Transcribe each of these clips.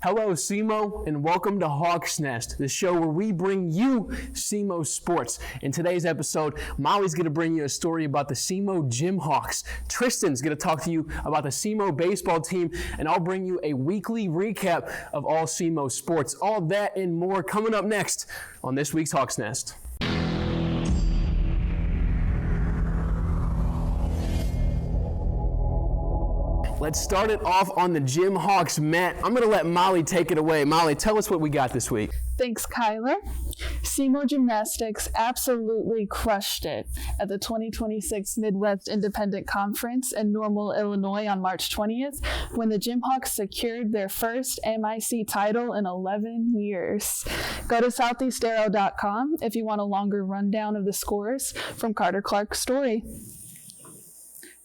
Hello, SEMO, and welcome to Hawks Nest, the show where we bring you SEMO sports. In today's episode, Molly's going to bring you a story about the SEMO Gymhawks. Tristan's going to talk to you about the SEMO baseball team, and I'll bring you a weekly recap of all SEMO sports. All that and more coming up next on this week's Hawks Nest. Let's start it off on the Gymhawks mat. I'm going to let Molly take it away. Molly, tell us what we got this week. Thanks, Kyler. SEMO Gymnastics absolutely crushed it at the 2026 Midwest Independent Conference in Normal, Illinois on March 20th when the Gymhawks secured their first MIC title in 11 years. Go to southeastarrow.com if you want a longer rundown of the scores from Carter Clark's story.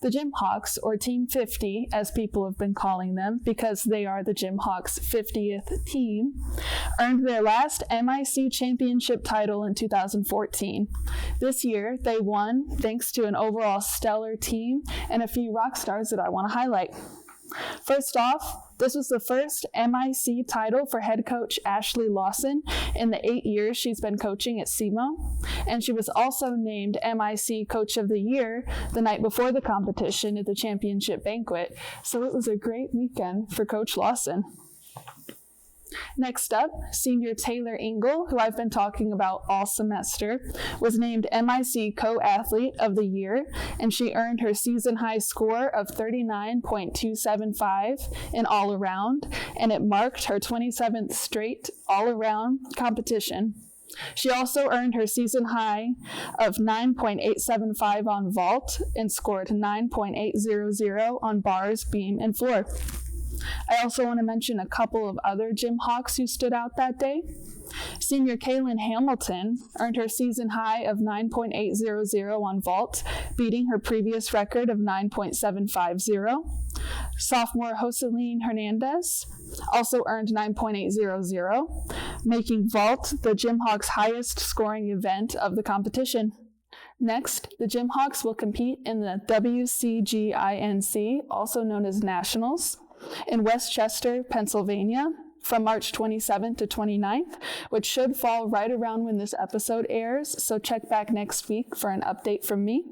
The Gymhawks, or Team 50, as people have been calling them because they are the Gymhawks' 50th team, earned their last MIC championship title in 2014. This year, they won thanks to an overall stellar team and a few rock stars that I want to highlight. First off, this was the first MIC title for head coach Ashley Lawson in the 8 years she's been coaching at SEMO, and she was also named MIC Coach of the Year the night before the competition at the championship banquet, so it was a great weekend for Coach Lawson. Next up, senior Taylor Ingle, who I've been talking about all semester, was named MIC Co-Athlete of the Year, and she earned her season-high score of 39.275 in all-around, and it marked her 27th straight all-around competition. She also earned her season high of 9.875 on vault and scored 9.800 on bars, beam, and floor. I also want to mention a couple of other Gymhawks who stood out that day. Senior Kaylin Hamilton earned her season high of 9.800 on vault, beating her previous record of 9.750. Sophomore Joseline Hernandez also earned 9.800, making vault the Gymhawks' highest scoring event of the competition. Next, the Gymhawks will compete in the WCGINC, also known as Nationals, in Westchester, Pennsylvania, from March 27th to 29th, which should fall right around when this episode airs, so check back next week for an update from me.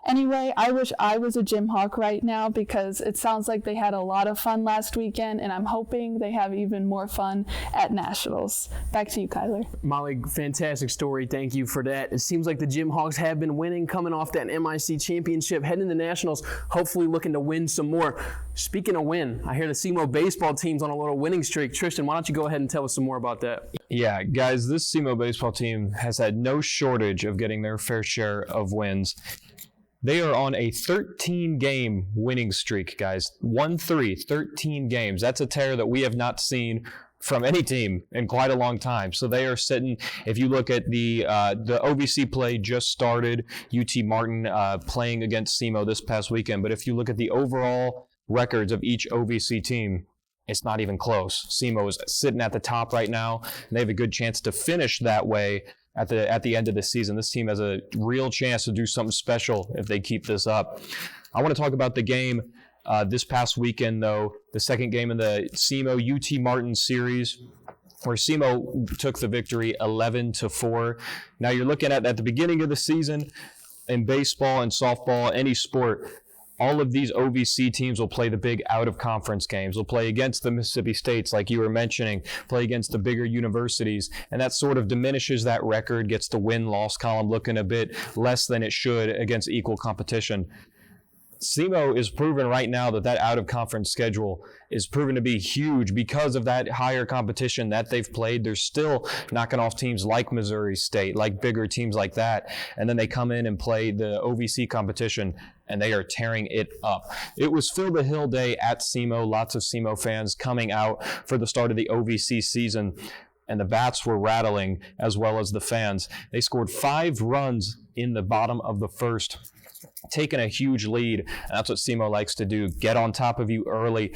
Anyway, I wish I was a Gymhawk right now because it sounds like they had a lot of fun last weekend, and I'm hoping they have even more fun at Nationals. Back to you, Kyler. Molly, fantastic story. Thank you for that. It seems like the Gymhawks have been winning, coming off that MIC championship, heading to Nationals, hopefully looking to win some more. Speaking of win, I hear the SEMO baseball team's on a little winning streak. Tristan, why don't you go ahead and tell us some more about that? Yeah, guys, this SEMO baseball team has had no shortage of getting their fair share of wins. They are on a 13-game winning streak, guys. 1-3, 13 games. That's a tear that we have not seen from any team in quite a long time. So they are sitting, if you look at the OVC play just started, UT Martin playing against SEMO this past weekend. But if you look at the overall records of each OVC team, it's not even close. SEMO is sitting at the top right now, and they have a good chance to finish that way at the end of the season. This team has a real chance to do something special if they keep this up. I want to talk about the game this past weekend, though, the second game in the SEMO UT Martin series, where SEMO took the victory 11-4. Now you're looking at the beginning of the season in baseball and softball, any sport, all of these OVC teams will play the big out-of-conference games. They'll play against the Mississippi States, like you were mentioning, play against the bigger universities, and that sort of diminishes that record, gets the win-loss column looking a bit less than it should against equal competition. SEMO is proven right now that out-of-conference schedule is proven to be huge because of that higher competition that they've played. They're still knocking off teams like Missouri State, like bigger teams like that, and then they come in and play the OVC competition, and they are tearing it up. It was Fill the Hill Day at SEMO, lots of SEMO fans coming out for the start of the OVC season, and the bats were rattling as well as the fans. They scored 5 runs in the bottom of the first taken a huge lead, and that's what SEMO likes to do. Get on top of you early,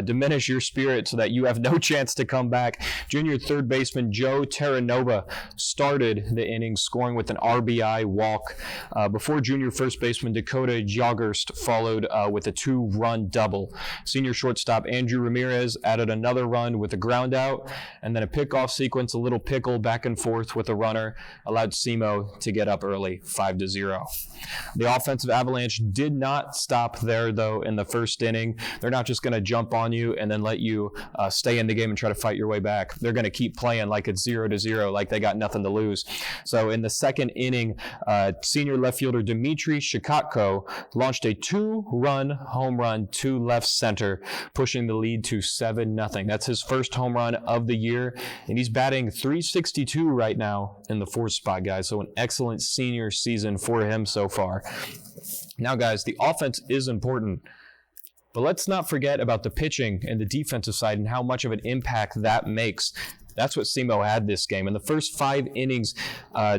diminish your spirit so that you have no chance to come back. Junior third baseman Joe Terranova started the inning, scoring with an RBI walk before junior first baseman Dakota Jogerst followed with a 2-run double. Senior shortstop Andrew Ramirez added another run with a ground out, and then a pickoff sequence, a little pickle back and forth with a runner, allowed SEMO to get up early, 5-0. The offensive Avalanche did not stop there, though, in the first inning. They're not just going to jump on you and then let you stay in the game and try to fight your way back. They're going to keep playing like it's 0-0, like they got nothing to lose. So in the second inning, senior left fielder Dmitry Shikotko launched a 2-run home run to left center, pushing the lead to 7-0. That's his first home run of the year, and he's batting .362 right now in the 4th spot, guys. So an excellent senior season for him so far. Now, guys, the offense is important, but let's not forget about the pitching and the defensive side and how much of an impact that makes. That's what SEMO had this game. In the first 5 innings,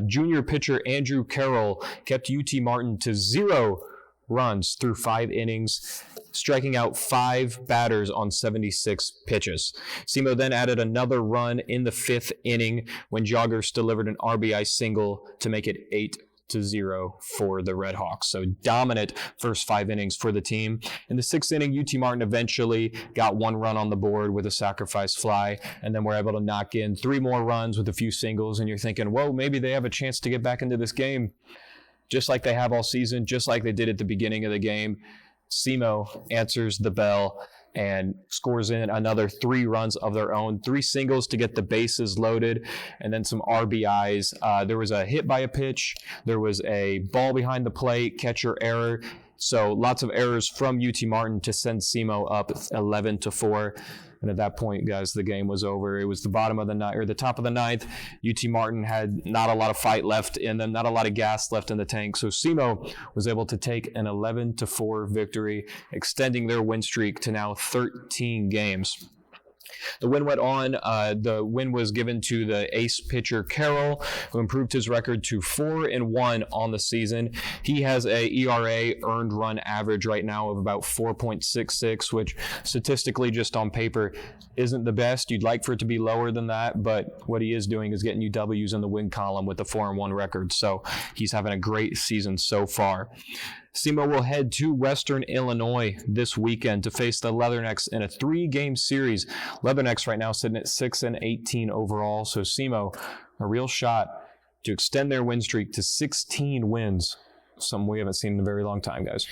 junior pitcher Andrew Carroll kept UT Martin to 0 runs through 5 innings, striking out 5 batters on 76 pitches. SEMO then added another run in the 5th inning when Joggers delivered an RBI single to make it 8-0 for the Red Hawks. So dominant first 5 innings for the team. In the 6th inning, UT Martin eventually got 1 run on the board with a sacrifice fly, and then were able to knock in 3 more runs with a few singles, and you're thinking, whoa, maybe they have a chance to get back into this game. Just like they have all season, just like they did at the beginning of the game, SEMO answers the bell and scores in another 3 runs of their own, 3 singles to get the bases loaded, and then some RBIs. There was a hit by a pitch. There was a ball behind the plate, catcher error. So lots of errors from UT Martin to send SEMO up 11-4. And at that point, guys, the game was over. It was the bottom of the ninth, or the top of the 9th. UT Martin had not a lot of fight left in them, not a lot of gas left in the tank. So SEMO was able to take an 11-4 victory, extending their win streak to now 13 games. The win went on. The win was given to the ace pitcher Carroll, who improved his record to 4-1 on the season. He has a ERA, earned run average right now, of about 4.66, which statistically, just on paper, isn't the best. You'd like for it to be lower than that, but what he is doing is getting you W's in the win column with a 4-1 record. So he's having a great season so far. SEMO will head to Western Illinois this weekend to face the Leathernecks in a 3-game series. Leathernecks right now sitting at 6-18 overall, so SEMO a real shot to extend their win streak to 16 wins. Something we haven't seen in a very long time, guys.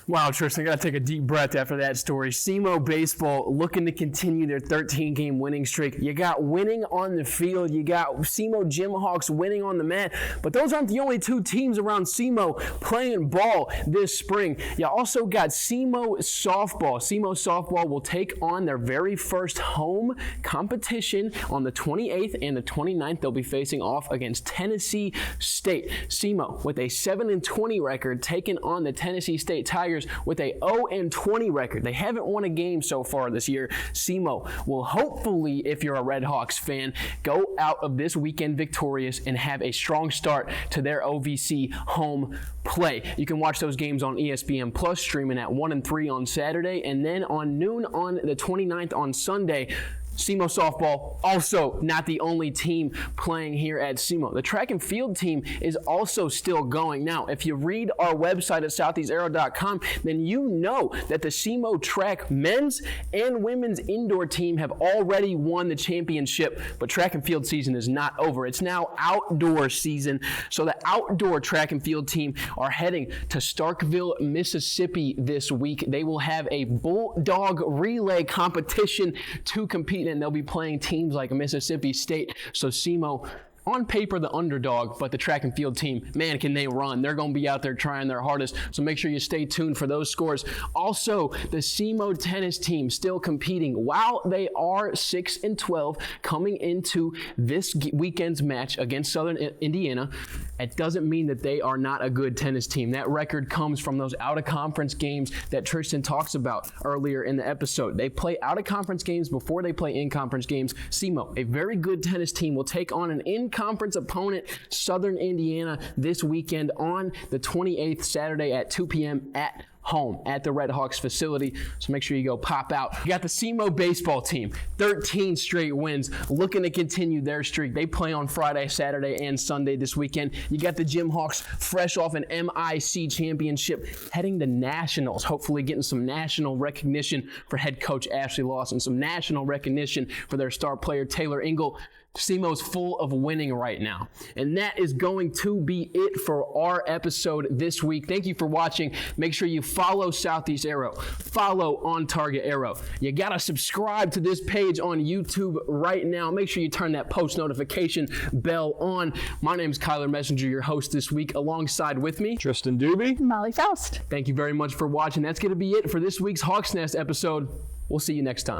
Wow, Tryston, I got to take a deep breath after that story. SEMO baseball looking to continue their 13-game winning streak. You got winning on the field. You got SEMO Gymhawks winning on the mat. But those aren't the only 2 teams around SEMO playing ball this spring. You also got SEMO softball. SEMO softball will take on their very first home competition on the 28th and the 29th. They'll be facing off against Tennessee State. SEMO with a 7-20 record, taking on the Tennessee State Tigers with a 0-20 record. They haven't won a game so far this year. SEMO will hopefully, if you're a Red Hawks fan, go out of this weekend victorious and have a strong start to their OVC home play. You can watch those games on ESPN Plus, streaming at 1 and 3 on Saturday, and then on noon on the 29th on Sunday. SEMO softball also not the only team playing here at SEMO. The track and field team is also still going. Now, if you read our website at southeastarrow.com, then you know that the SEMO track men's and women's indoor team have already won the championship, but track and field season is not over. It's now outdoor season. So the outdoor track and field team are heading to Starkville, Mississippi this week. They will have a bulldog relay competition to compete, and they'll be playing teams like Mississippi State. So SEMO, on paper, the underdog, but the track and field team, man, can they run. They're going to be out there trying their hardest, so make sure you stay tuned for those scores. Also, the SEMO tennis team still competing. While they are 6-12 coming into this weekend's match against Southern Indiana, it doesn't mean that they are not a good tennis team. That record comes from those out-of-conference games that Tryston talks about earlier in the episode. They play out-of-conference games before they play in-conference games. SEMO, a very good tennis team, will take on an in-conference conference opponent, Southern Indiana, this weekend on the 28th, Saturday at 2 p.m. at home at the Red Hawks facility. So make sure you go pop out. You got the SEMO baseball team, 13 straight wins, looking to continue their streak. They play on Friday, Saturday, and Sunday this weekend. You got the Gymhawks fresh off an MIC championship, heading to nationals, hopefully getting some national recognition for head coach Ashley Lawson, some national recognition for their star player Taylor Ingle. SEMO's full of winning right now. And that is going to be it for our episode this week. Thank you for watching. Make sure you follow Southeast Arrow. Follow On Target Arrow. You got to subscribe to this page on YouTube right now. Make sure you turn that post notification bell on. My name is Kyler Messenger, your host this week, alongside with me, Tryston Doobie. Molly Faust. Thank you very much for watching. That's going to be it for this week's Hawks Nest episode. We'll see you next time.